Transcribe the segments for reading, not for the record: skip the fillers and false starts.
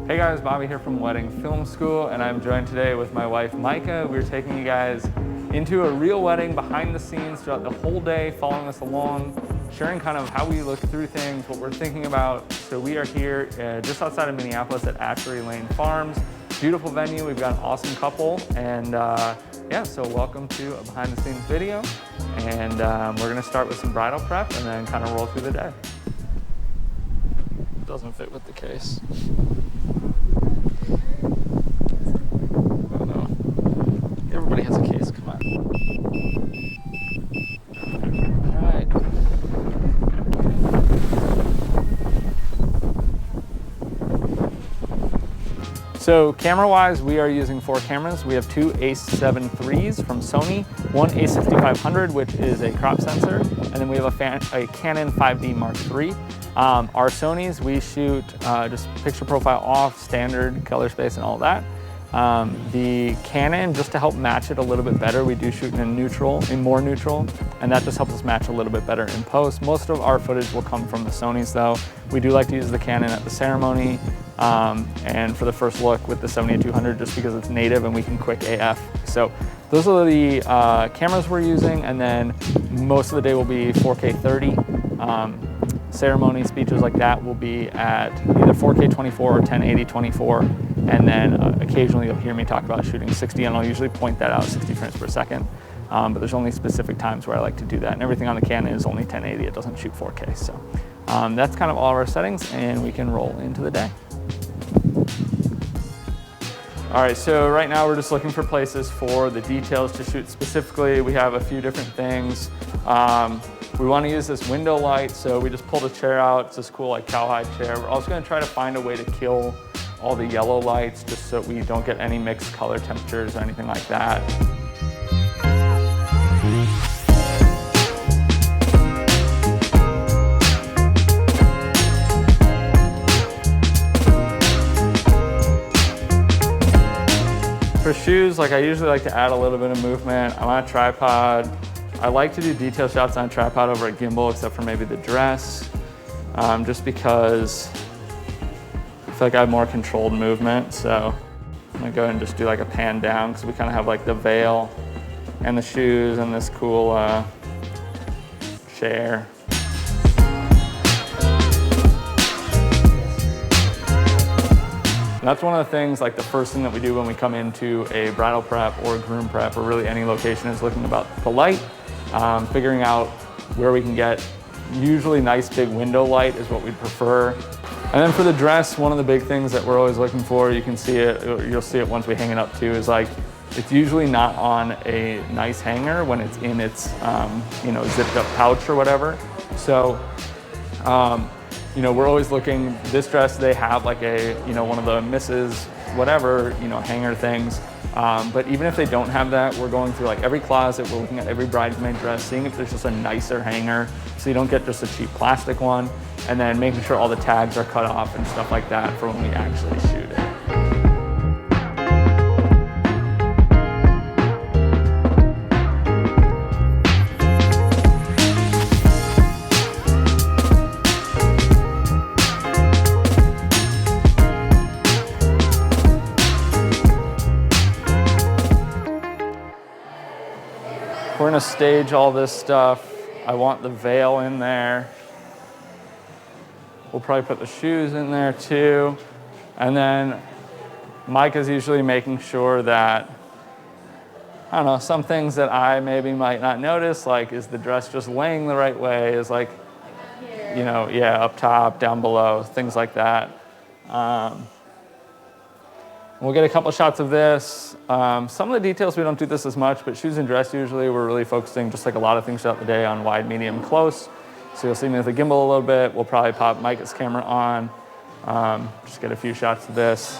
Hey guys, Bobby here from Wedding Film School, and I'm joined today with my wife Micah. We're taking you guys into a real wedding behind the scenes throughout the whole day, following us along, sharing kind of how we look through things, what we're thinking about. So we are here just outside of Minneapolis at Ashery Lane Farms. Beautiful venue, we've got an awesome couple, and yeah, so welcome to a behind the scenes video. And we're gonna start with some bridal prep and then kind of roll through the day. Doesn't fit with the case. Oh no. Everybody has a case, come on. All right. So camera-wise, we are using 4 cameras. We have 2 A7 IIIs from Sony, one A6500, which is a crop sensor, and then we have a Canon 5D Mark III. Our Sonys, we shoot just picture profile off, standard color space and all that. The Canon, just to help match it a little bit better, we do shoot in more neutral, and that just helps us match a little bit better in post. Most of our footage will come from the Sonys though. We do like to use the Canon at the ceremony and for the first look with the 70-200 just because it's native and we can quick AF. So those are the cameras we're using, and then most of the day will be 4K 30. Ceremony speeches like that will be at either 4K 24 or 1080 24, and then occasionally you'll hear me talk about shooting 60, and I'll usually point that out, 60 frames per second. But there's only specific times where I like to do that, and everything on the Canon is only 1080, it doesn't shoot 4K. So that's kind of all of our settings, and we can roll into the day. All right, so right now we're just looking for places for the details to shoot specifically. We have a few different things. We want to use this window light, so we just pulled a chair out. It's this cool like cowhide chair. We're also going to try to find a way to kill all the yellow lights just so we don't get any mixed color temperatures or anything like that. For shoes, like I usually like to add a little bit of movement. I'm on a tripod. I like to do detail shots on a tripod over a gimbal, except for maybe the dress, just because I feel like I have more controlled movement. So I'm gonna go ahead and just do like a pan down, because we kind of have like the veil and the shoes and this cool chair. And that's one of the things, like the first thing that we do when we come into a bridal prep or groom prep or really any location is looking about the light. Figuring out where we can get usually nice big window light is what we'd prefer. And then for the dress, one of the big things that we're always looking for, you can see it, or you'll see it once we hang it up too, is like it's usually not on a nice hanger when it's in its you know, zipped up pouch or whatever. So you know, we're always looking, this dress, they have like a, you know, one of the Mrs. whatever, you know, hanger things. But even if they don't have that, we're going through like every closet, we're looking at every bridesmaid dress, seeing if there's just a nicer hanger so you don't get just a cheap plastic one, and then making sure all the tags are cut off and stuff like that for when we actually shoot it. We're gonna stage all this stuff. I want the veil in there. We'll probably put the shoes in there too. And then Micah's usually making sure that, I don't know, some things that I maybe might not notice, like is the dress just laying the right way? Is like, you know, yeah, up top, down below, things like that. We'll get a couple shots of this. Some of the details, we don't do this as much, but shoes and dress usually we're really focusing, just like a lot of things throughout the day, on wide, medium, close. So you'll see me with the gimbal a little bit. We'll probably pop Micah's camera on, just get a few shots of this,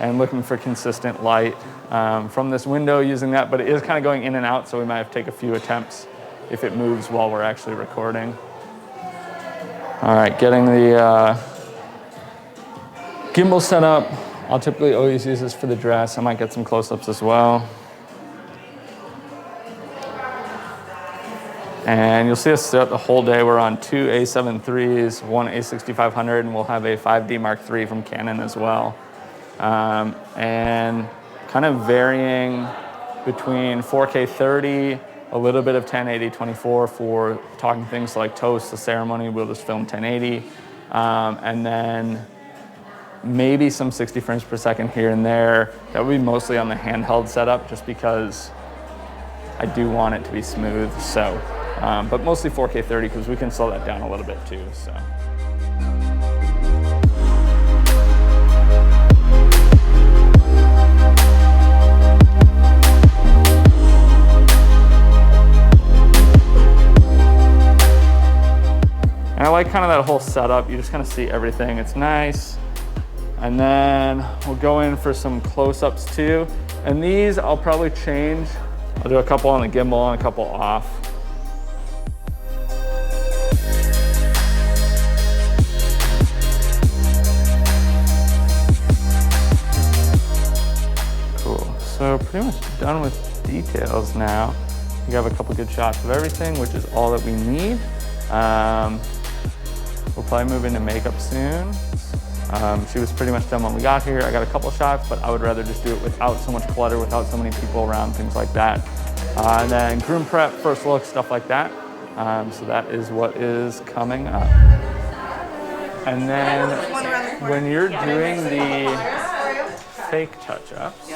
and looking for consistent light from this window using that, but it is kind of going in and out, so we might have to take a few attempts if it moves while we're actually recording. All right, getting the gimbal set up. I'll typically always use this for the dress. I might get some close-ups as well. And you'll see us throughout the whole day. We're on 2 A7 IIIs, one A6500, and we'll have a 5D Mark III from Canon as well. and kind of varying between 4K 30, a little bit of 1080 24 for talking things like toast, the ceremony, we'll just film 1080. And then maybe some 60 frames per second here and there. That would be mostly on the handheld setup just because I do want it to be smooth. So, but mostly 4K 30 because we can slow that down a little bit too, so. And I like kind of that whole setup. You just kind of see everything. It's nice. And then we'll go in for some close-ups too. And these I'll probably change. I'll do a couple on the gimbal and a couple off. Cool. So pretty much done with details now. We have a couple good shots of everything, which is all that we need. We'll probably move into makeup soon. She was pretty much done when we got here. I got a couple shots, but I would rather just do it without so much clutter, without so many people around, things like that. And then groom prep, first look, stuff like that. So that is what is coming up. And then when you're doing the fake touch-ups,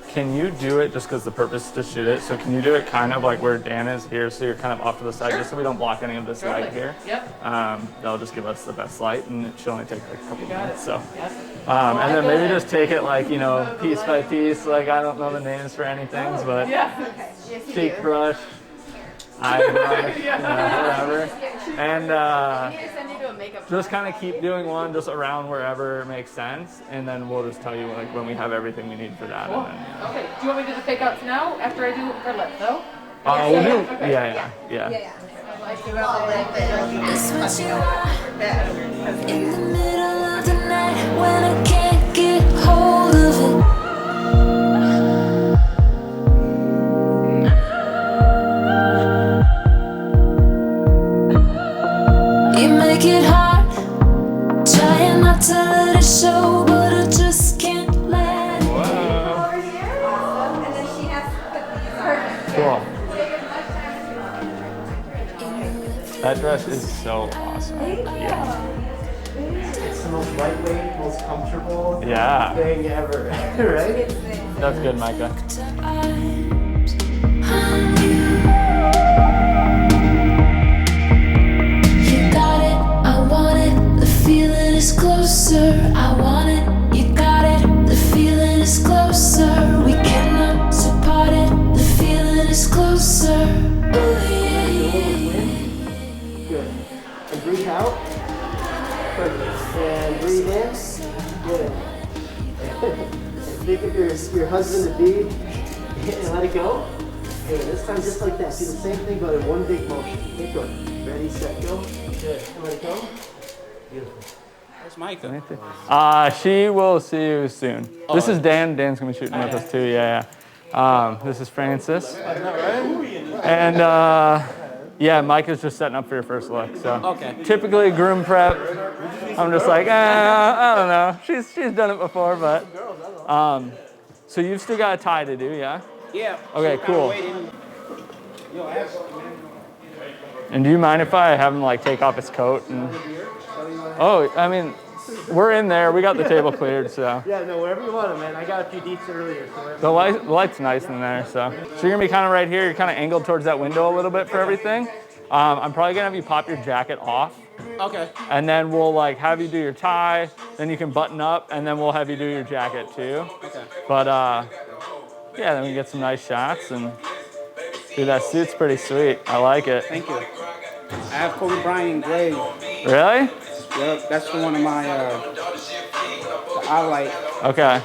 can you do it, just because the purpose is to shoot it, so can you do it kind of like where Dan is here, so you're kind of off to the side, just so we don't block any of this light here? Yep. That'll just give us the best light, and it should only take like a couple minutes, so. And then maybe just take it like, you know, piece by piece, like I don't know the names for any things, but cheek brush, eye brush, you know, whatever. And just kind of keep doing one just around wherever it makes sense, and then we'll just tell you like when we have everything we need for that. Cool. And then, Okay, do you want me to do the fake outs now after I do her lip though? We'll do, yeah. It's what you are in the middle of the night when I can't get hold of it. You make it hard, trying not to let it show, but I just can't let it. Over here, awesome. And then she has to put these perfect. Cool. That dress is so awesome. Yeah. It's the most lightweight, most comfortable thing ever, right? That's good, Micah. You got it, I want it, the feeling is closer. I want it, you got it, the feeling is closer. We cannot support it, the feeling is closer. Ooh, yeah, yeah. Good. And breathe out. Perfect. And breathe in. Good. And think of your husband to be and let it go. Good. This time just like that. Do the same thing but in one big motion. Keep going. Ready, set, go. Good. And let it go. Beautiful. Where's Micah? She will see you soon. This is Dan. Dan's gonna be shooting with us too. Yeah. This is Francis. And yeah, Micah's just setting up for your first look. So typically groom prep, I'm just like, I don't know. She's done it before, but so you've still got a tie to do, yeah? Yeah. Okay, cool. And do you mind if I have him like take off his coat and? Oh, I mean, we're in there. We got the table cleared, so. Yeah, no, wherever you want it, man. I got a few deets earlier. So the light's nice in there, so. So you're gonna be kind of right here. You're kind of angled towards that window a little bit for everything. I'm probably gonna have you pop your jacket off. Okay. And then we'll like have you do your tie, then you can button up, and then we'll have you do your jacket too. Okay. But yeah, then we get some nice shots, and dude, that suit's pretty sweet. I like it. Thank you. I have Kobe Bryant engraved. Really? Yep, that's one of my I like. Okay.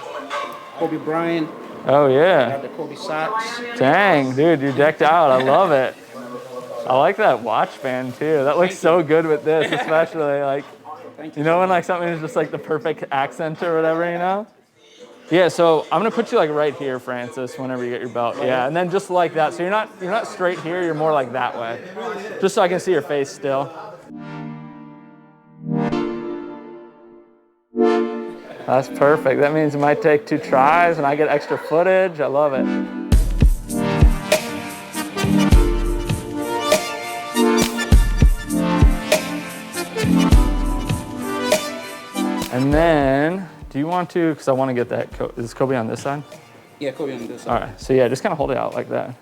Kobe Bryant. Oh I yeah. have the Kobe socks. Dang, dude, you're decked out. I love it. I like that watch band too. That looks so good with this, especially like, you know, when like something is just like the perfect accent or whatever, you know? Yeah, so I'm gonna put you like right here, Francis, whenever you get your belt. Yeah, and then just like that. So you're not straight here, you're more like that way. Just so I can see your face still. That's perfect. That means it might take 2 tries and I get extra footage. I love it. And then, do you want to, because I want to get that, is Kobe on this side? Yeah, Kobe on this side. All right, so yeah, just kind of hold it out like that.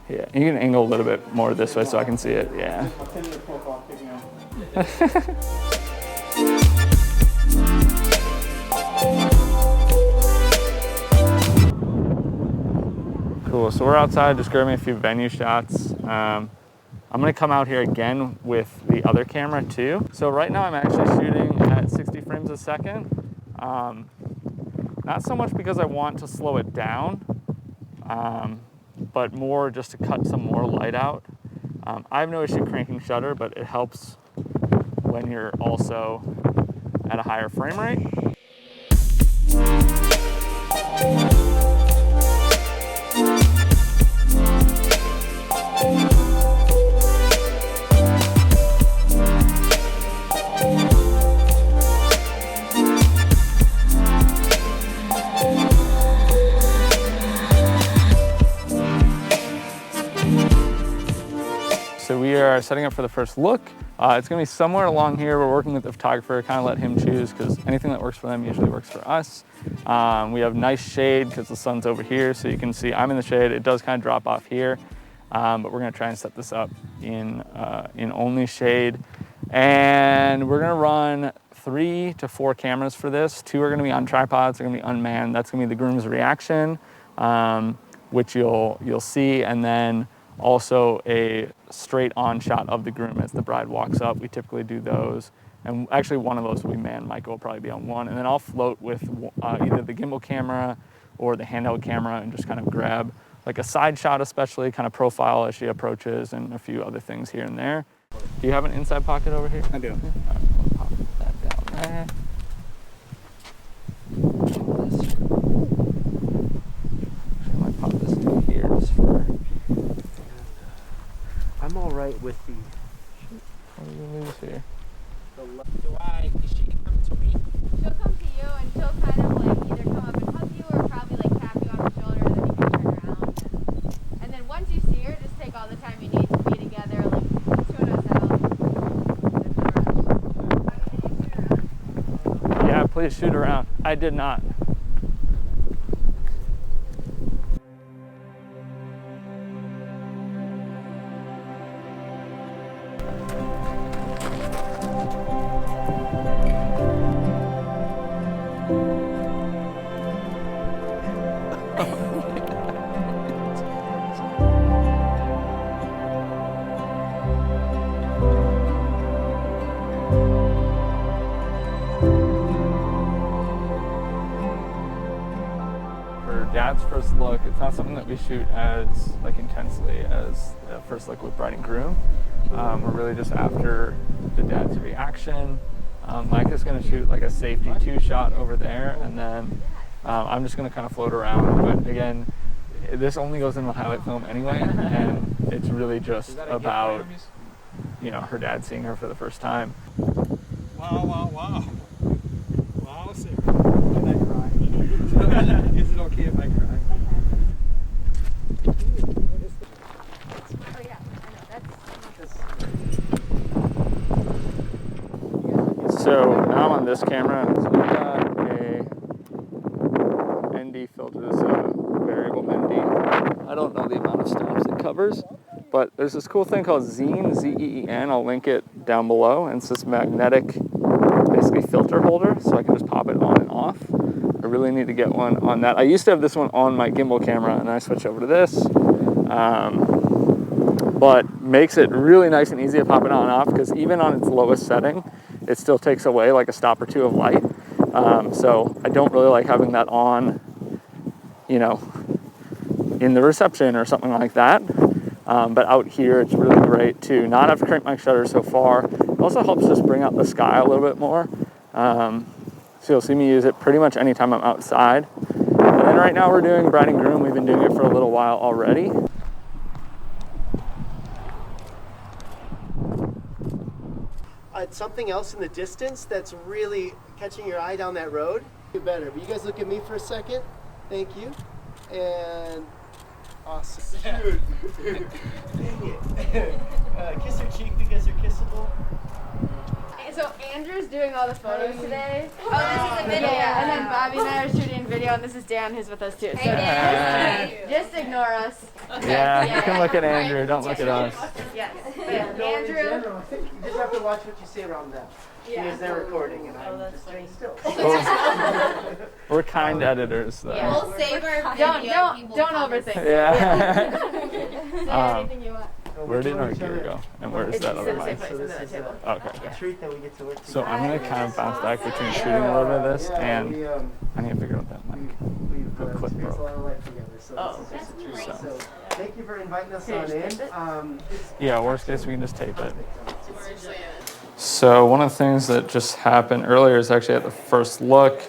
Yeah, you can angle a little bit more this way so I can see it, yeah. Cool, so we're outside just grabbing a few venue shots. I'm gonna come out here again with the other camera too. So right now I'm actually shooting at 60 frames a second. Not so much because I want to slow it down, but more just to cut some more light out. I have no issue cranking shutter, but it helps when you're also at a higher frame rate. So we are setting up for the first look. It's gonna be somewhere along here. We're working with the photographer, kind of let him choose because anything that works for them usually works for us. We have nice shade because the sun's over here. So you can see I'm in the shade. It does kind of drop off here, but we're gonna try and set this up in only shade. And we're gonna run 3 to 4 cameras for this. 2 are gonna be on tripods, they're gonna be unmanned. That's gonna be the groom's reaction, which you'll see, and then also a straight on shot of the groom as the bride walks up. We typically do those. And actually one of those will be manned. Michael will probably be on one. And then I'll float with either the gimbal camera or the handheld camera and just kind of grab like a side shot, especially kind of profile as she approaches and a few other things here and there. Do you have an inside pocket over here? I do. All right, we'll pop that down there. I might pop this in here just for... I'm all right with the. What do we lose here? Is she coming to me? She'll come to you and she'll kind of like either come up and hug you or probably like tap you on the shoulder and then you can turn around. And then once you see her, just take all the time you need to be together, like tune us out. Yeah, please shoot around. I did not. Dad's first look, it's not something that we shoot as like intensely as the first look with bride and groom. We're really just after the dad's reaction. Mike is going to shoot like a safety 2 shot over there, and then I'm just going to kind of float around. But again, this only goes in the highlight film anyway, and it's really just about, you know, her dad seeing her for the first time. Wow, wow, wow. Wow, Sarah. Did I cry? Is it okay if I cry? Oh yeah, I know, So now I'm on this camera, and so we've got a ND filter. This is a variable ND. I don't know the amount of stops it covers, but there's this cool thing called Zeen, Z-E-E-N. I'll link it down below, and it's this magnetic, basically filter holder, so I can just pop it on and off. I really need to get one on that. I used to have this one on my gimbal camera, and I switched over to this. But makes it really nice and easy to pop it on and off, because even on its lowest setting, it still takes away like a stop or 2 of light. So I don't really like having that on, you know, in the reception or something like that. But out here, it's really great to not have to crank my shutter so far. It also helps just bring out the sky a little bit more. So you'll see me use it pretty much anytime I'm outside. And then right now we're doing bride and groom. We've been doing it for a little while already. Something else in the distance that's really catching your eye down that road. Get better. But you guys look at me for a second. Thank you. And awesome. Dude. Dang it. Kiss her cheek because they're kissable. So Andrew's doing all the photos today. Oh, this is a video. Yeah, and then Bobby and I are shooting video, and this is Dan who's with us too. So just ignore us. Yeah, you can look at Andrew, don't look at us. Yes. No, in Andrew. general, you just have to watch what you say around them. Because they're recording and I'm just staying still. We're kind editors, though. Yeah. We'll save our video. Don't overthink. Yeah. Say anything you want. Where did our gear go? And where is It's that the other same mic? place under that table. Okay. A treat that we get to work together. So I'm going to kind of bounce back between shooting a little bit of this and I need to figure out that mic. We've clip experienced a broke. lot of life together, so this is just a treat. So thank you for inviting us on in. Yeah, worst case, we can just tape it. So one of the things that just happened earlier is actually at the first look.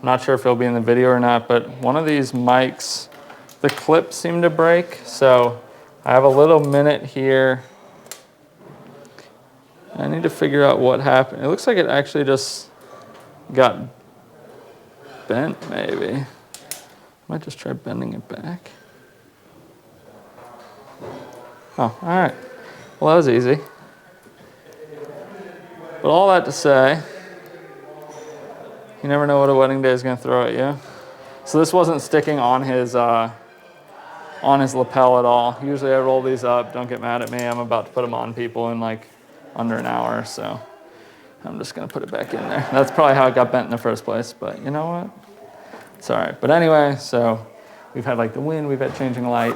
I'm not sure if it'll be in the video or not, but one of these mics, the clip seemed to break. So I have a little minute here. I need to figure out what happened. It looks like it actually just got bent, maybe. I might just try bending it back. Oh, all right. Well, that was easy. But all that to say, you never know what a wedding day is going to throw at you. So this wasn't sticking on his lapel at all. Usually I roll these up. Don't get mad at me. I'm about to put them on people in like under an hour, so I'm just going to put it back in there. That's probably how it got bent in the first place, but you know what? It's all right. But anyway, so we've had like the wind, we've had changing light.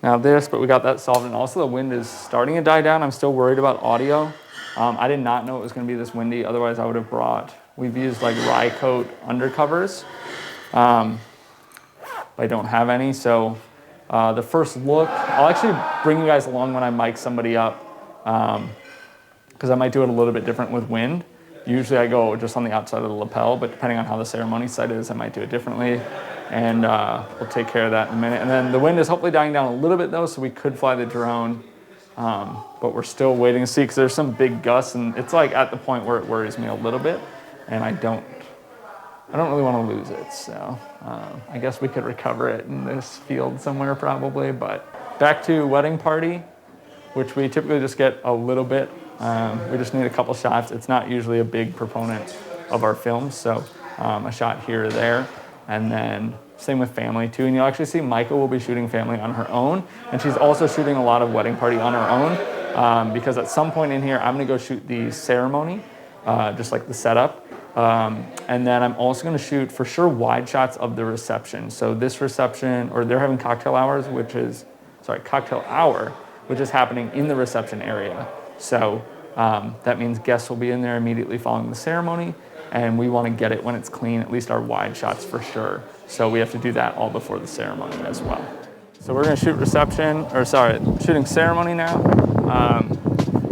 Now this, but we got that solved, and also the wind is starting to die down. I'm still worried about audio. I did not know it was going to be this windy. Otherwise, I would have brought, we've used like rye coat undercovers. But I don't have any. So the first look, I'll actually bring you guys along when I mic somebody up, because I might do it a little bit different with wind. Usually I go just on the outside of the lapel, but depending on how the ceremony site is, I might do it differently. And we'll take care of that in a minute. And then the wind is hopefully dying down a little bit though, so we could fly the drone. But we're still waiting to see, because there's some big gusts, and it's like at the point where it worries me a little bit, and I don't really want to lose it. So I guess we could recover it in this field somewhere probably. But back to wedding party, which we typically just get a little bit. We just need a couple shots. It's not usually a big proponent of our films, so a shot here or there. And then same with family too. And you'll actually see Micah will be shooting family on her own. And she's also shooting a lot of wedding party on her own, because at some point in here, I'm gonna go shoot the ceremony, just like the setup. And then I'm also gonna shoot for sure wide shots of the reception. So this reception, or they're having cocktail hour, which is happening in the reception area. So that means guests will be in there immediately following the ceremony, and we want to get it when it's clean, at least our wide shots for sure. So we have to do that all before the ceremony as well. So we're going to shoot shooting ceremony now.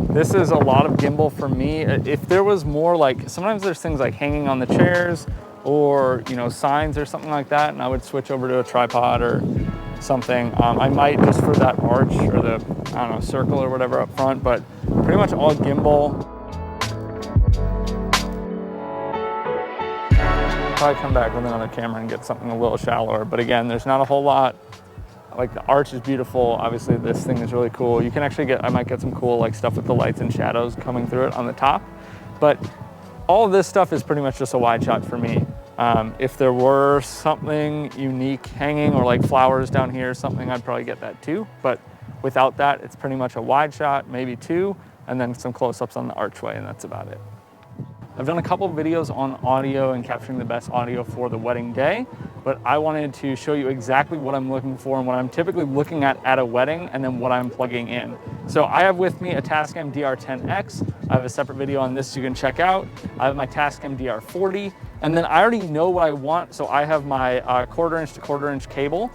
This is a lot of gimbal for me. If there was more, like, sometimes there's things like hanging on the chairs or, you know, signs or something like that, and I would switch over to a tripod or something. I might just for that arch or the, I don't know, circle or whatever up front, but pretty much all gimbal. Probably come back with another camera and get something a little shallower, but again, there's not a whole lot. Like, the arch is beautiful. Obviously this thing is really cool. You can actually I might get some cool like stuff with the lights and shadows coming through it on the top, but all of this stuff is pretty much just a wide shot for me. If there were something unique hanging or like flowers down here or something, I'd probably get that too. But without that, it's pretty much a wide shot, maybe two, and then some close-ups on the archway, and that's about it. I've done a couple of videos on audio and capturing the best audio for the wedding day, but I wanted to show you exactly what I'm looking for and what I'm typically looking at a wedding, and then what I'm plugging in. So I have with me a Tascam DR10X. I have a separate video on this you can check out. I have my Tascam DR40, and then I already know what I want, so I have my 1/4 inch to 1/4 inch cable.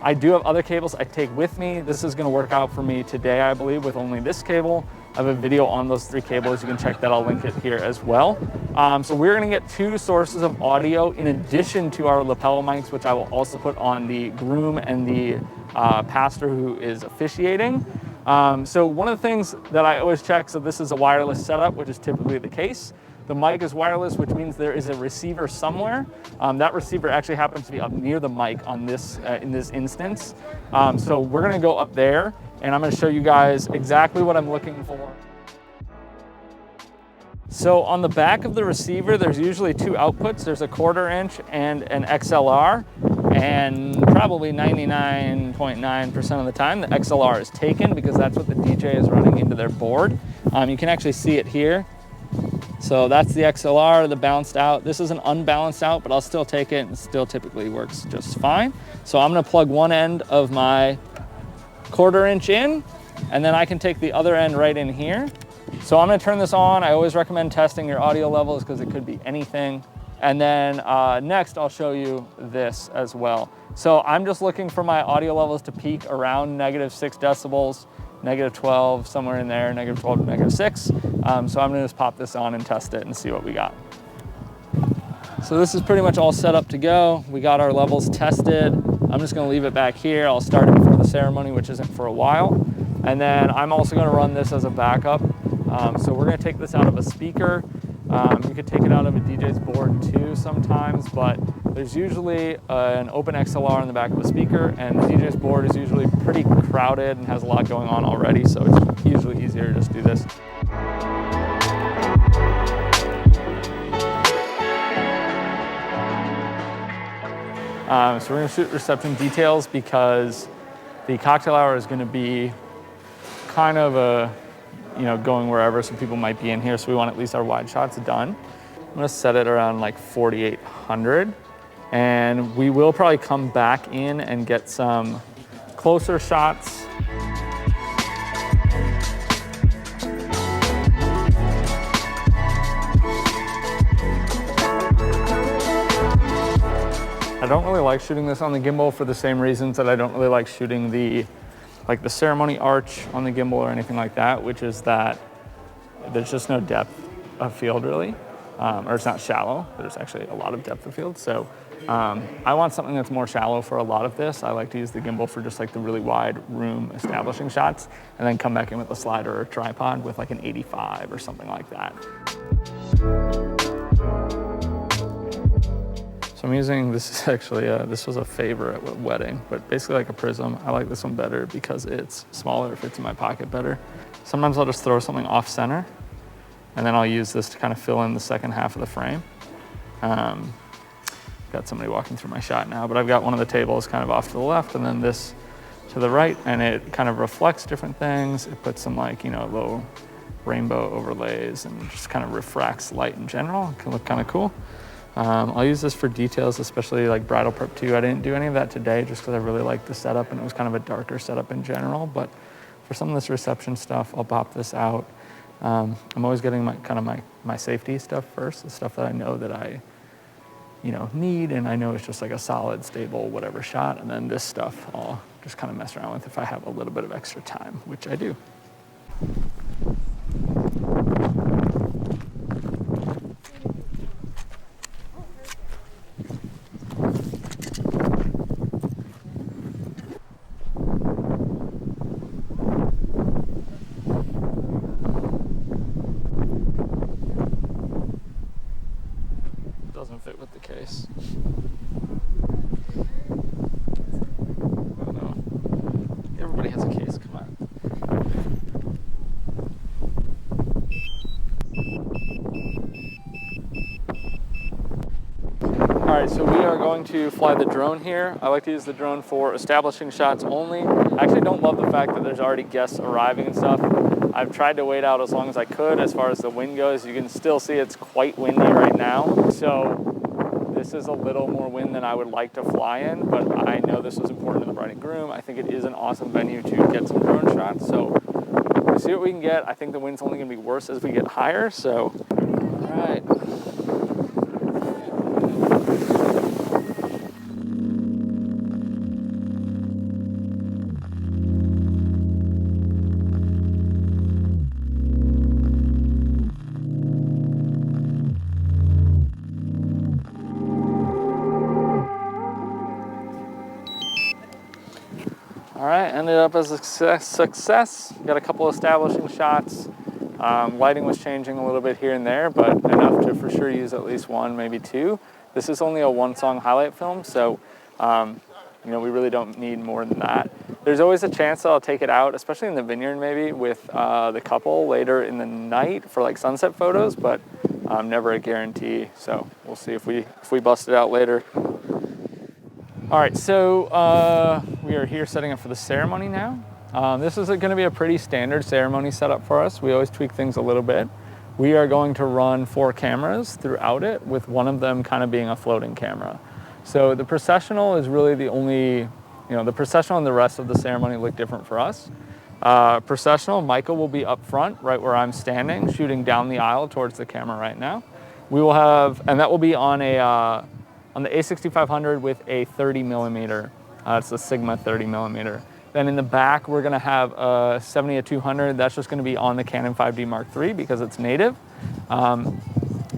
I do have other cables I take with me. This is gonna work out for me today, I believe, with only this cable. I have a video on those 3 cables. You can check that. I'll link it here as well. So we're gonna get 2 sources of audio in addition to our lapel mics, which I will also put on the groom and the pastor who is officiating. So one of the things that I always check, so this is a wireless setup, which is typically the case. The mic is wireless, which means there is a receiver somewhere. That receiver actually happens to be up near the mic on this in this instance. So we're gonna go up there, and I'm gonna show you guys exactly what I'm looking for. So on the back of the receiver, there's usually two outputs. There's a 1/4 inch and an XLR, and probably 99.9% of the time, the XLR is taken because that's what the DJ is running into their board. You can actually see it here. So that's the XLR, the balanced out. This is an unbalanced out, but I'll still take it, and it still typically works just fine. So I'm gonna plug one end of my 1/4 inch in, and then I can take the other end right in here. So I'm gonna turn this on. I always recommend testing your audio levels because it could be anything. And then next I'll show you this as well. So I'm just looking for my audio levels to peak around -6 decibels, -12, somewhere in there, -12 to -6. So I'm gonna just pop this on and test it and see what we got. So this is pretty much all set up to go. We got our levels tested. I'm just gonna leave it back here. I'll start it for the ceremony, which isn't for a while. And then I'm also gonna run this as a backup. So we're gonna take this out of a speaker. You could take it out of a DJ's board too sometimes, but there's usually an open XLR in the back of the speaker, and the DJ's board is usually pretty crowded and has a lot going on already, so it's usually easier to just do this. So we're gonna shoot reception details because the cocktail hour is gonna be kind of a, going wherever, so people might be in here, so we want at least our wide shots done. I'm gonna set it around like 4,800, and we will probably come back in and get some closer shots. I don't really like shooting this on the gimbal for the same reasons that I don't really like shooting the ceremony arch on the gimbal or anything like that, which is that there's just no depth of field really, or it's not shallow. There's actually a lot of depth of field. So I want something that's more shallow for a lot of this. I like to use the gimbal for just like the really wide room establishing shots, and then come back in with a slider or a tripod with like an 85 or something like that. So I'm using, this is actually, this was a favorite at a wedding, but basically like a prism. I like this one better because it's smaller, it fits in my pocket better. Sometimes I'll just throw something off center, and then I'll use this to kind of fill in the second half of the frame. Got somebody walking through my shot now, but I've got one of the tables kind of off to the left and then this to the right, and it kind of reflects different things. It puts some like, little rainbow overlays and just kind of refracts light in general. It can look kind of cool. I'll use this for details, especially like Bridal Prep 2. I didn't do any of that today just because I really liked the setup and it was kind of a darker setup in general, but for some of this reception stuff, I'll pop this out. I'm always getting my safety stuff first, the stuff that I know that I need, and I know it's just like a solid, stable, whatever shot, and then this stuff I'll just kind of mess around with if I have a little bit of extra time, which I do. Doesn't fit with the case. I don't know. Everybody has a case, come on. All right, so we are going to fly the drone here. I like to use the drone for establishing shots only. I actually don't love the fact that there's already guests arriving and stuff. I've tried to wait out as long as I could as far as the wind goes. You can still see it's quite windy right now. So this is a little more wind than I would like to fly in, but I know this was important to the bride and groom. I think it is an awesome venue to get some drone shots. So we'll see what we can get. I think the wind's only gonna be worse as we get higher, so, all right. All right, ended up as a success. Got a couple establishing shots. Lighting was changing a little bit here and there, but enough to for sure use at least one, maybe two. This is only a one-song highlight film, so you know, we really don't need more than that. There's always a chance that I'll take it out, especially in the vineyard maybe, with the couple later in the night for like sunset photos, but never a guarantee. So we'll see if we bust it out later. All right, so we are here setting up for the ceremony now. This is going to be a pretty standard ceremony setup for us. We always tweak things a little bit. We are going to run 4 cameras throughout it, with one of them kind of being a floating camera. So the processional is really the only, you know, the processional and the rest of the ceremony look different for us. Processional, Micah will be up front, right where I'm standing, shooting down the aisle towards the camera right now. We will have, and that will be on the A6500 with a 30 millimeter. It's a Sigma 30 millimeter. Then in the back, we're gonna have a 70-200. That's just gonna be on the Canon 5D Mark III because it's native.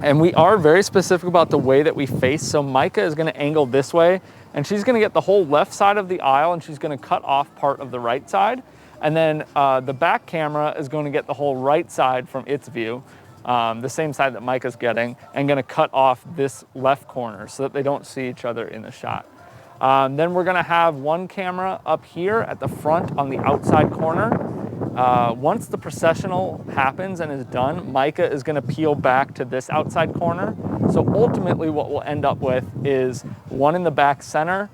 And we are very specific about the way that we face. So Micah is gonna angle this way, and she's gonna get the whole left side of the aisle, and she's gonna cut off part of the right side. And then the back camera is gonna get the whole right side from its view, the same side that Micah's getting, and gonna cut off this left corner so that they don't see each other in the shot. Then we're gonna have one camera up here at the front on the outside corner. Once the processional happens and is done, Micah is gonna peel back to this outside corner. So ultimately what we'll end up with is one in the back center.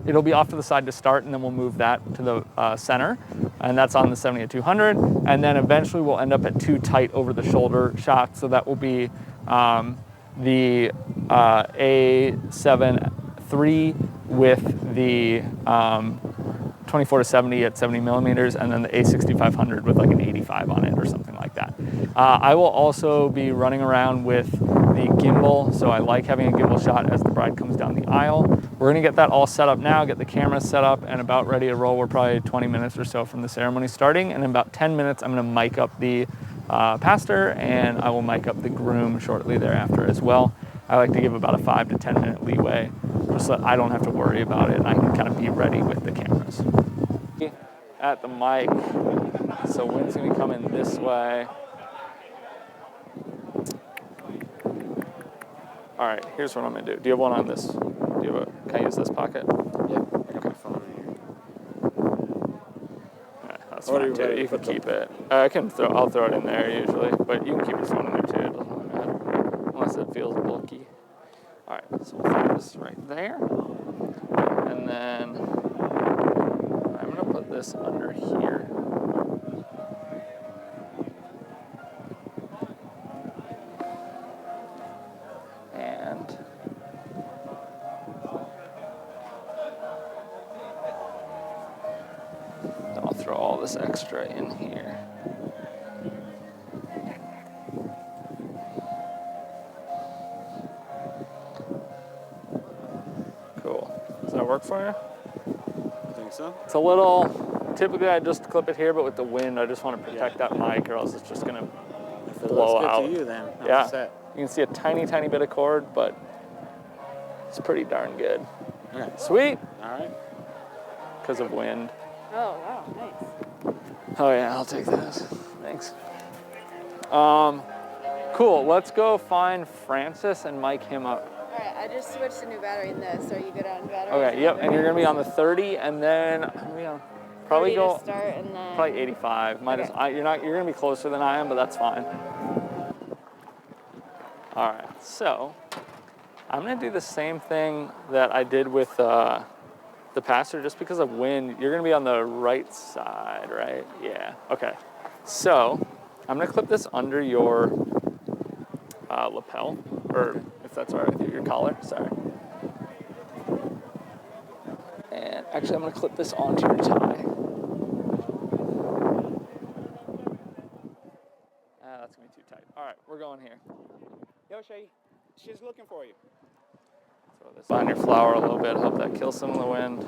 It'll be off to the side to start, and then we'll move that to the center, and that's on the 70-200. And then eventually we'll end up at 2 tight over the shoulder shots. So that will be the A7 III with the 24-70 at 70 millimeters, and then the A6500 with like an 85 on it or something like that. I will also be running around with the gimbal, so I like having a gimbal shot as the bride comes down the aisle. We're gonna get that all set up now, get the camera set up and about ready to roll. We're probably 20 minutes or so from the ceremony starting, and in about 10 minutes I'm gonna mic up the pastor, and I will mic up the groom shortly thereafter as well. I like to give about a 5 to 10 minute leeway, just so that I don't have to worry about it and I can kind of be ready with the cameras. At the mic, so wind's gonna be coming this way. All right, here's what I'm gonna do. Do you have one on this? Can I use this pocket? Yeah. Okay. All right, that's fine too. You can keep it. I'll throw it in there usually, but you can keep your phone in there too. It doesn't really matter, unless it feels bulky. All right, so we'll throw this right there, and then I'm gonna put this under here. And then I'll throw all this extra in here. Cool. Does that work for you? I think so. It's a little, typically I just clip it here, but with the wind, I just want to protect that mic, or else it's just gonna blow out. To you then. Yeah. Set. You can see a tiny, tiny bit of cord, but it's pretty darn good. Okay. Sweet. All right. Because of wind. Oh, wow, nice. Oh yeah, I'll take this. Thanks. Cool. Let's go find Francis and mic him up. All right, I just switched a new battery in this. Are you good on batteries? Okay. Yep. And you're gonna be on the 30, and then I'm gonna be on probably 30 go to start, and then probably 85. Okay. You're gonna be closer than I am, but that's fine. All right. So I'm gonna do the same thing that I did with the pastor, just because of wind. You're gonna be on the right side, right? Yeah. Okay. So I'm gonna clip this under your lapel, or if that's all right with you, your collar. Sorry. And actually, I'm gonna clip this onto your tie. That's gonna be too tight. All right, we're going here. Yo, Shay, she's looking for you. Throw this on your flower a little bit, help that kill some of the wind.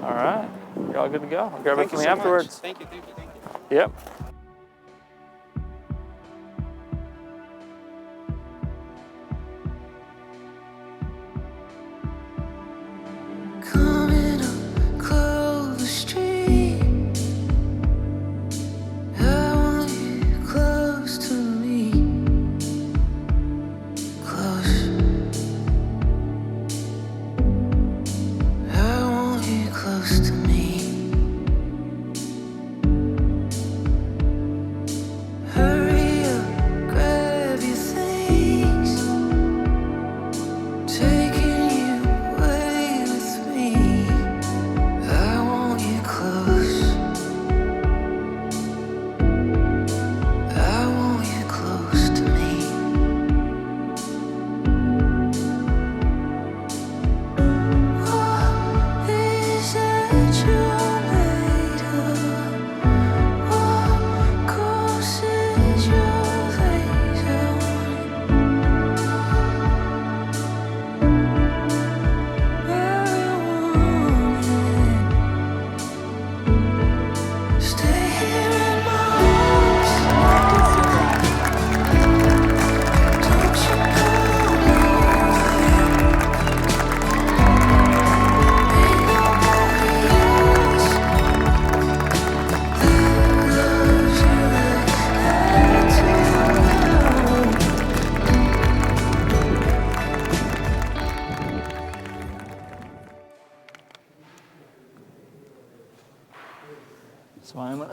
All right, you're all good to go. I'll grab it from you afterwards. Thank you, thank you, thank you. Yep.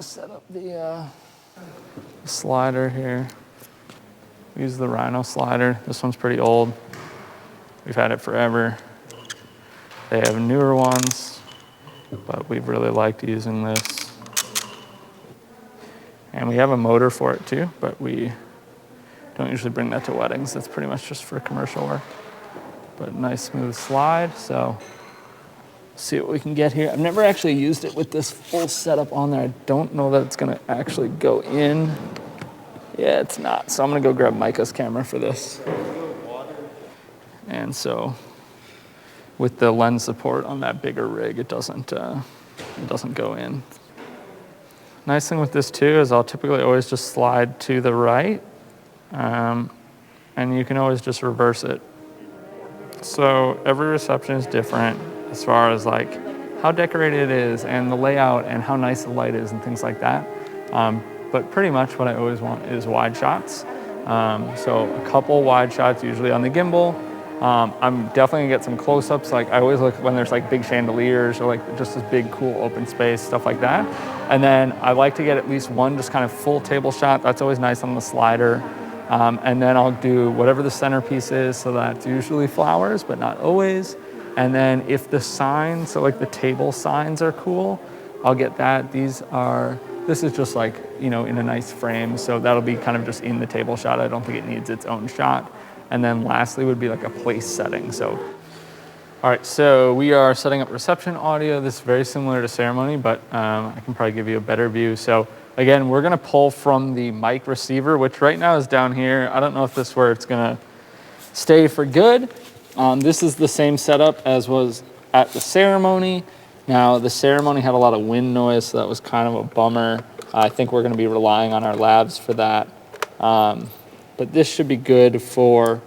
set up the slider here. We use the Rhino slider. This one's pretty old. We've had it forever. They have newer ones, but we've really liked using this. And we have a motor for it too, but we don't usually bring that to weddings. That's pretty much just for commercial work. But nice smooth slide, so see what we can get here. I've never actually used it with this full setup on there. I don't know that it's gonna actually go in. Yeah, it's not. So I'm gonna go grab Micah's camera for this. And so with the lens support on that bigger rig, it doesn't go in. Nice thing with this too is I'll typically always just slide to the right, and you can always just reverse it. So every reception is different as far as like how decorated it is and the layout and how nice the light is and things like that. But pretty much what I always want is wide shots. So a couple wide shots usually on the gimbal. I'm definitely gonna get some close-ups. Like I always look when there's like big chandeliers or like just this big cool open space, stuff like that. And then I like to get at least one just kind of full table shot. That's always nice on the slider. And then I'll do whatever the centerpiece is, so that's usually flowers, but not always. And then if the signs, so like the table signs are cool, I'll get that. This is just like, you know, in a nice frame, so that'll be kind of just in the table shot. I don't think it needs its own shot. And then lastly would be like a place setting. So, all right, so we are setting up reception audio. This is very similar to ceremony, but I can probably give you a better view. So again, we're gonna pull from the mic receiver, which right now is down here. I don't know if this is where it's gonna stay for good. This is the same setup as was at the ceremony. Now, the ceremony had a lot of wind noise, so that was kind of a bummer. I think we're gonna be relying on our labs for that. But this should be good for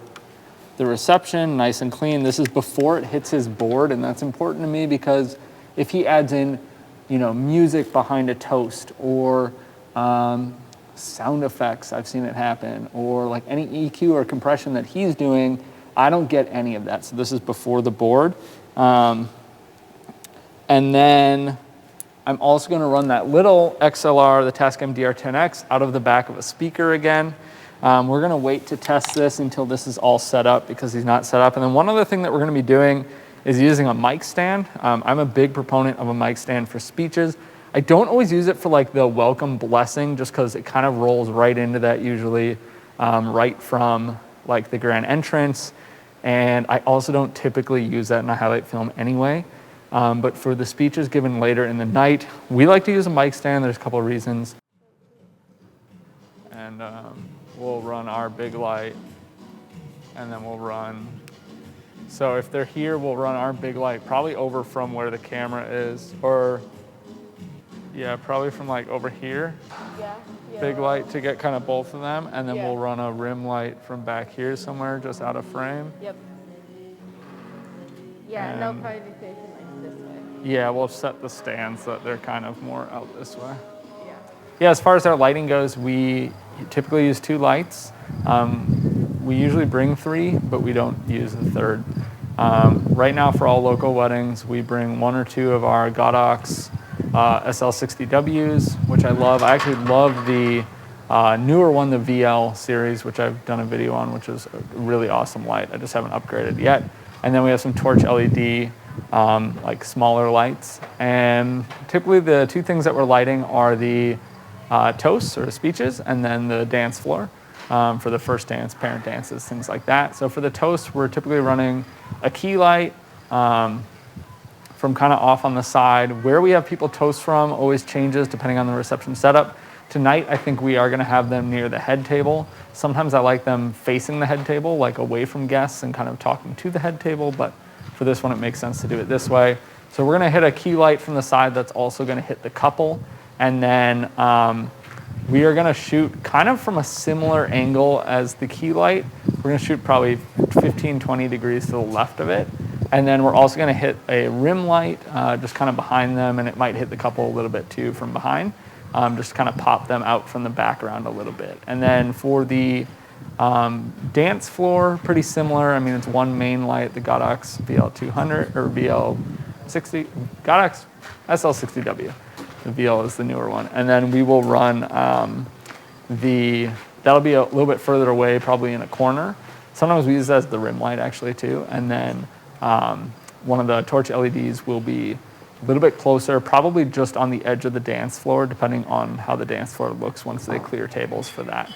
the reception, nice and clean. This is before it hits his board, and that's important to me because if he adds in, you know, music behind a toast or sound effects, I've seen it happen, or like any EQ or compression that he's doing, I don't get any of that. So this is before the board. And then I'm also gonna run that little XLR, the Tascam DR10X, out of the back of a speaker again. We're gonna wait to test this until this is all set up because he's not set up. And then one other thing that we're gonna be doing is using a mic stand. I'm a big proponent of a mic stand for speeches. I don't always use it for like the welcome blessing just because it kind of rolls right into that usually, right from like the grand entrance. And I also don't typically use that in a highlight film anyway. But for the speeches given later in the night, we like to use a mic stand. There's a couple of reasons. And we'll run our big light, and then we'll run. So if they're here, we'll run our big light probably over from where the camera is, or yeah, probably from like over here. Yeah. Big light to get kind of both of them, and then we'll run a rim light from back here somewhere, just out of frame. Yep. Yeah, and they'll probably be facing like this way. Yeah, we'll set the stands so that they're kind of more out this way. Yeah. Yeah, as far as our lighting goes, we typically use 2 lights. We usually bring 3, but we don't use the 3rd. Right now for all local weddings, we bring 1 or 2 of our Godox SL60Ws, which I love. I actually love the newer one, the VL series, which I've done a video on, which is a really awesome light. I just haven't upgraded yet. And then we have some Torch LED, like smaller lights. And typically the 2 things that we're lighting are the toasts or the speeches, and then the dance floor for the first dance, parent dances, things like that. So for the toast, we're typically running a key light from kind of off on the side. Where we have people toast from always changes depending on the reception setup. Tonight, I think we are gonna have them near the head table. Sometimes I like them facing the head table, like away from guests and kind of talking to the head table, but for this one, it makes sense to do it this way. So we're gonna hit a key light from the side that's also gonna hit the couple. And then we are gonna shoot kind of from a similar angle as the key light. We're gonna shoot probably 15, 20 degrees to the left of it. And then we're also gonna hit a rim light just kind of behind them, and it might hit the couple a little bit too from behind. Just kind of pop them out from the background a little bit. And then for the dance floor, pretty similar. I mean, it's 1 main light, the Godox VL200 or VL60, Godox SL60W. The VL is the newer one. And then we will run that'll be a little bit further away, probably in a corner. Sometimes we use that as the rim light actually too. And then one of the torch LEDs will be a little bit closer, probably just on the edge of the dance floor, depending on how the dance floor looks once they clear tables for that.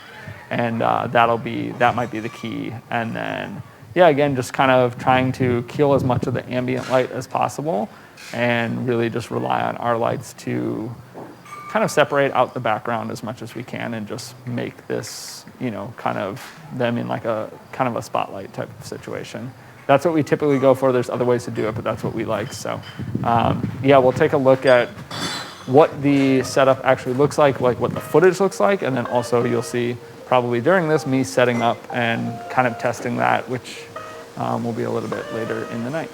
And that might be the key. And then, yeah, again, just kind of trying to kill as much of the ambient light as possible and really just rely on our lights to kind of separate out the background as much as we can and just make this, you know, kind of them in like a kind of a spotlight type of situation. That's what we typically go for. There's other ways to do it, but that's what we like. So, yeah, we'll take a look at what the setup actually looks like what the footage looks like, and then also you'll see probably during this me setting up and kind of testing that, which will be a little bit later in the night.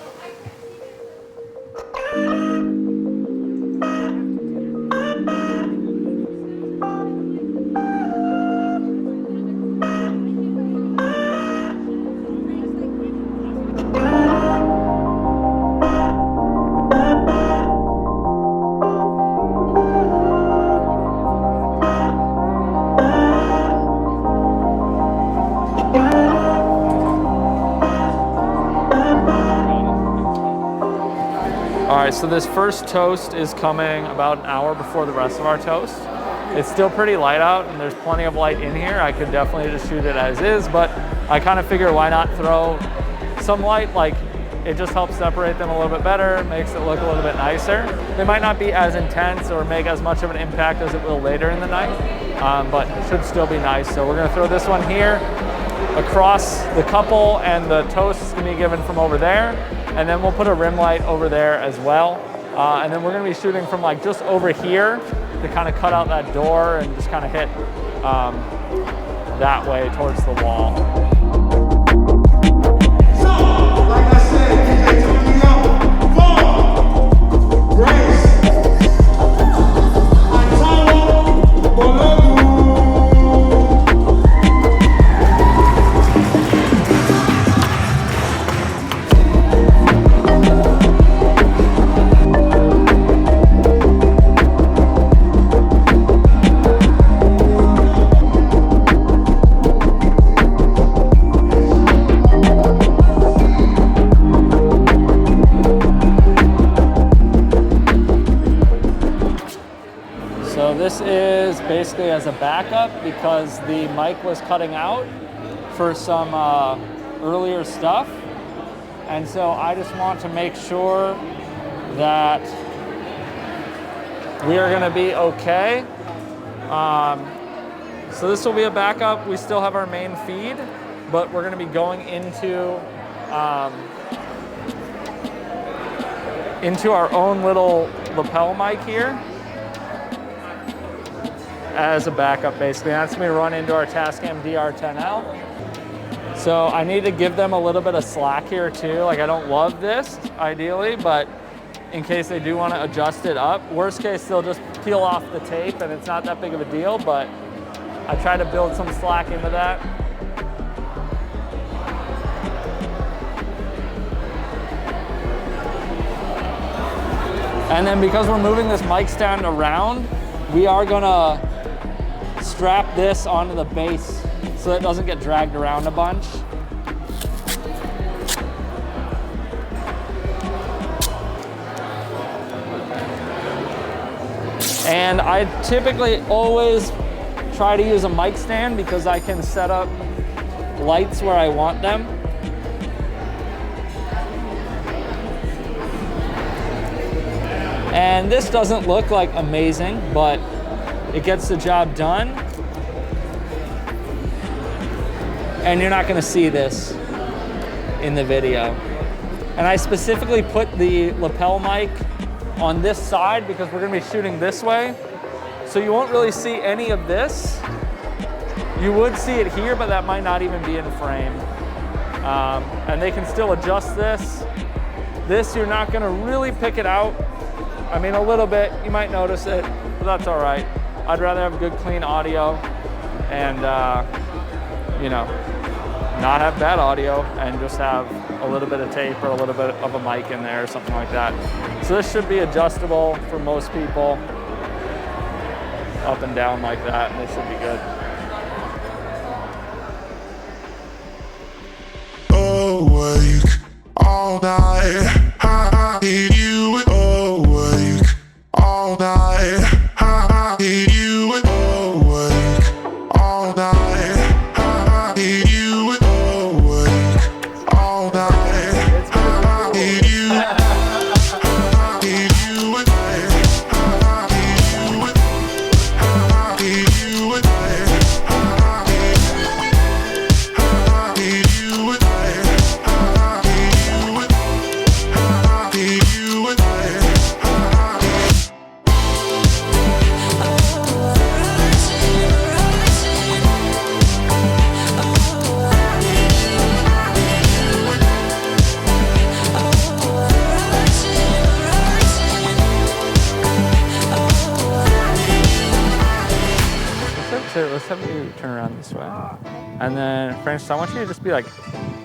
All right, so this first toast is coming about an hour before the rest of our toast. It's still pretty light out and there's plenty of light in here. I could definitely just shoot it as is, but I kind of figure why not throw some light, like it just helps separate them a little bit better, makes it look a little bit nicer. They might not be as intense or make as much of an impact as it will later in the night, but it should still be nice. So we're gonna throw this one here across the couple, and the toast is gonna be given from over there. And then we'll put a rim light over there as well. And then we're gonna be shooting from like just over here to kind of cut out that door and just kind of hit that way towards the wall. So, like I said, DJ Tokyo, Paul, Grace, Antawa, Bologu. This is basically as a backup because the mic was cutting out for some earlier stuff. And so I just want to make sure that we are gonna be okay. So this will be a backup. We still have our main feed, but we're gonna be going into our own little lapel mic here as a backup, basically. That's gonna be run into our Tascam DR10L. So I need to give them a little bit of slack here too. Like I don't love this ideally, but in case they do want to adjust it up. Worst case, they'll just peel off the tape and it's not that big of a deal, but I try to build some slack into that. And then because we're moving this mic stand around, we are gonna strap this onto the base so it doesn't get dragged around a bunch. And I typically always try to use a mic stand because I can set up lights where I want them. And this doesn't look like amazing, but it gets the job done. And you're not gonna see this in the video. And I specifically put the lapel mic on this side because we're gonna be shooting this way. So you won't really see any of this. You would see it here, but that might not even be in frame. And they can still adjust this. This, you're not gonna really pick it out. I mean, a little bit, you might notice it, but that's all right. I'd rather have good, clean audio and, you know, not have bad audio and just have a little bit of tape or a little bit of a mic in there or something like that. So this should be adjustable for most people. up and down like that, and they should be good. Awake all night, I need you awake all night, I need you awake all night, I need you awake all night, I need you, I need you awake, I need you, I need you awake, I need you awake. Let's have you turn around this way. And then, Frances, I want you to just be like,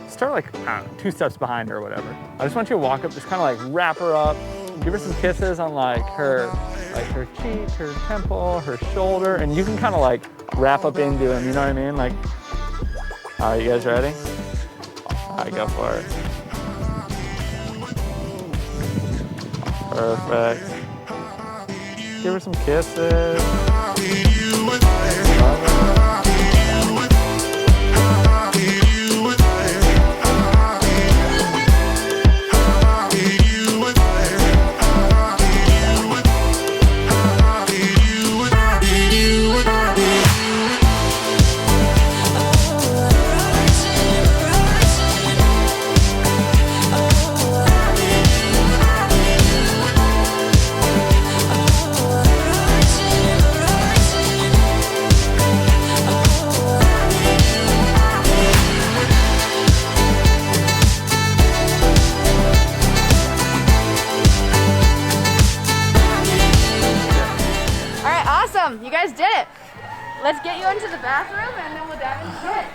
start like, I don't know, 2 steps behind her or whatever. I just want you to walk up, just kind of like wrap her up, give her some kisses on like her cheek, her temple, her shoulder, and you can kind of like wrap up into him, you know what I mean? Like, all right, you guys ready? All right, go for it. Perfect. Give her some kisses. You guys did it. Let's get you into the bathroom and then we'll dive into it.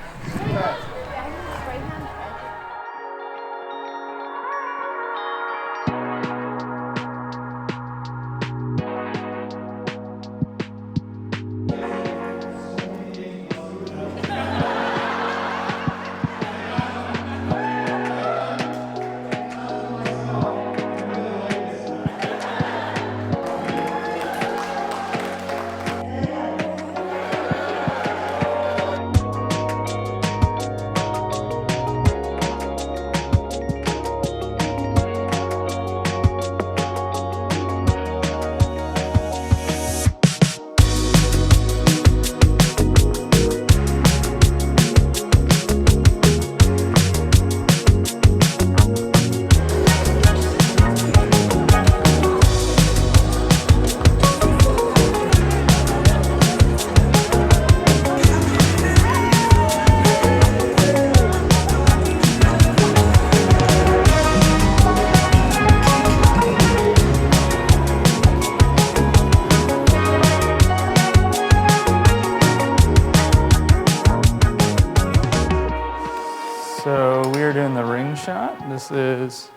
So we are doing the ring shot. This is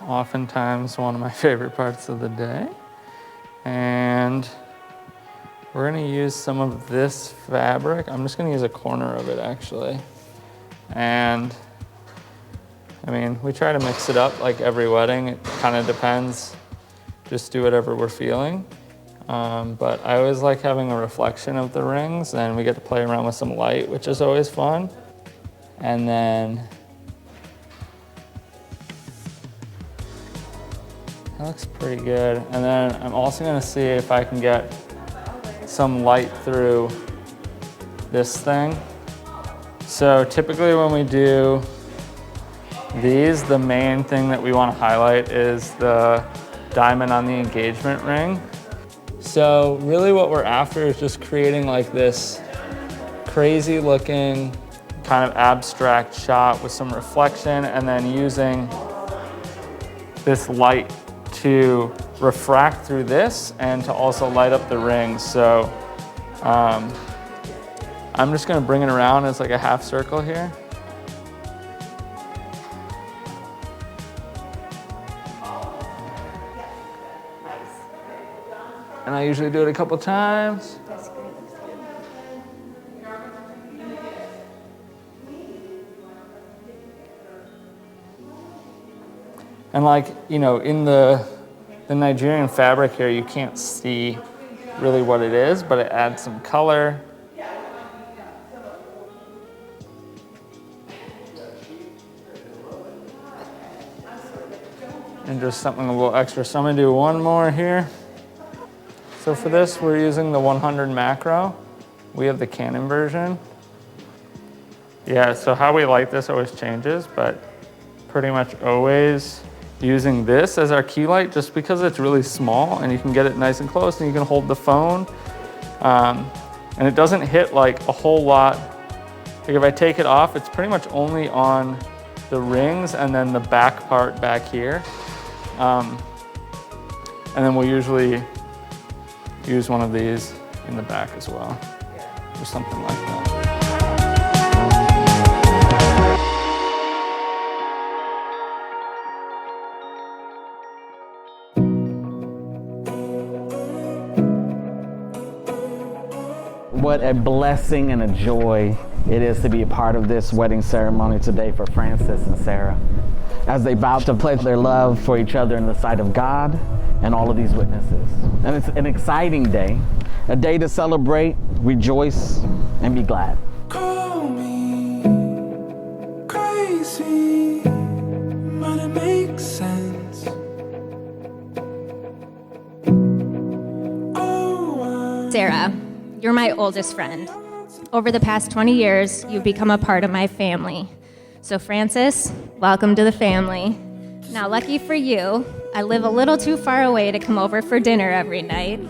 oftentimes one of my favorite parts of the day. And we're gonna use some of this fabric. I'm just gonna use a corner of it actually. And I mean, we try to mix it up like every wedding. It kind of depends. Just do whatever we're feeling. But I always like having a reflection of the rings, and we get to play around with some light, which is always fun. And then that looks pretty good. And then I'm also gonna see if I can get some light through this thing. So typically when we do these, the main thing that we want to highlight is the diamond on the engagement ring. So really what we're after is just creating like this crazy looking kind of abstract shot with some reflection, and then using this light to refract through this and to also light up the rings. So I'm just gonna bring it around as like a half circle here. And I usually do it a couple times. That's great. Looks good. And like, you know, in the Nigerian fabric here, you can't see really what it is, but it adds some color. And just something a little extra. So I'm gonna do one more here. So for this, we're using the 100 macro. We have the Canon version. Yeah, so how we light this always changes, but pretty much always using this as our key light just because it's really small and you can get it nice and close and you can hold the phone. And it doesn't hit like a whole lot. Like if I take it off, it's pretty much only on the rings and then the back part back here. And then we'll usually use one of these in the back as well, or something like that. What a blessing and a joy it is to be a part of this wedding ceremony today for Francis and Sara, as they vow to pledge their love for each other in the sight of God and all of these witnesses. And it's an exciting day, a day to celebrate, rejoice, and be glad. Call me crazy, but it makes sense. Sara, you're my oldest friend. Over the past 20 years, you've become a part of my family. So Francis, welcome to the family. Now, lucky for you, I live a little too far away to come over for dinner every night.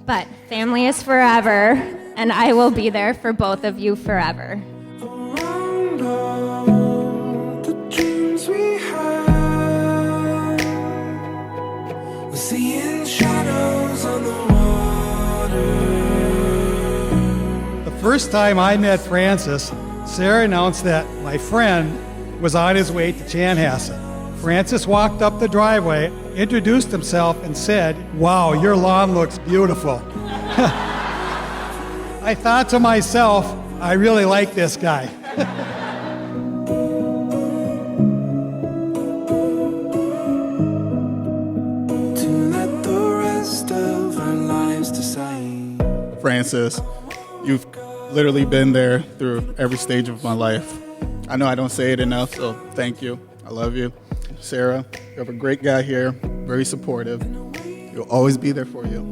But family is forever, and I will be there for both of you forever. Around all the dreams we had, we're seeing shadows on the water. The first time I met Francis, Sara announced that my friend was on his way to Chanhassen. Francis walked up the driveway, introduced himself, and said, "Wow, your lawn looks beautiful." I thought to myself, I really like this guy. To let the rest of our lives decide. Francis, you've literally been there through every stage of my life. I know I don't say it enough, so thank you. I love you. Sara, you have a great guy here, very supportive. He'll always be there for you.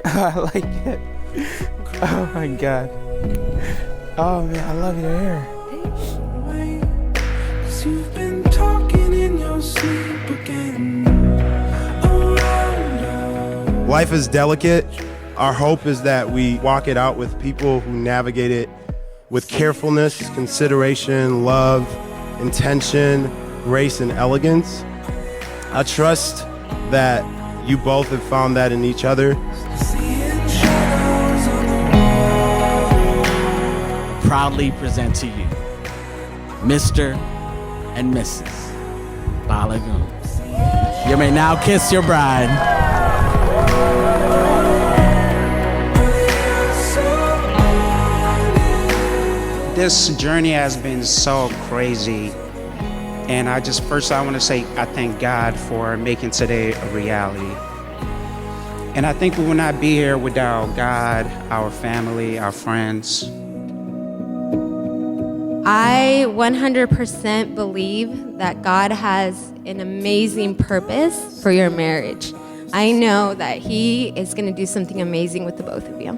I like it. Oh my God. Oh man, I love your hair. 'Cause you've been talking in your sleep again. Life is delicate. Our hope is that we walk it out with people who navigate it with carefulness, consideration, love, intention, grace, and elegance. I trust that you both have found that in each other. Proudly present to you, Mr. and Mrs. Balagoon. You may now kiss your bride. This journey has been so crazy. And I want to say I thank God for making today a reality. And I think we would not be here without God, our family, our friends. I 100% believe that God has an amazing purpose for your marriage. I know that He is going to do something amazing with the both of you.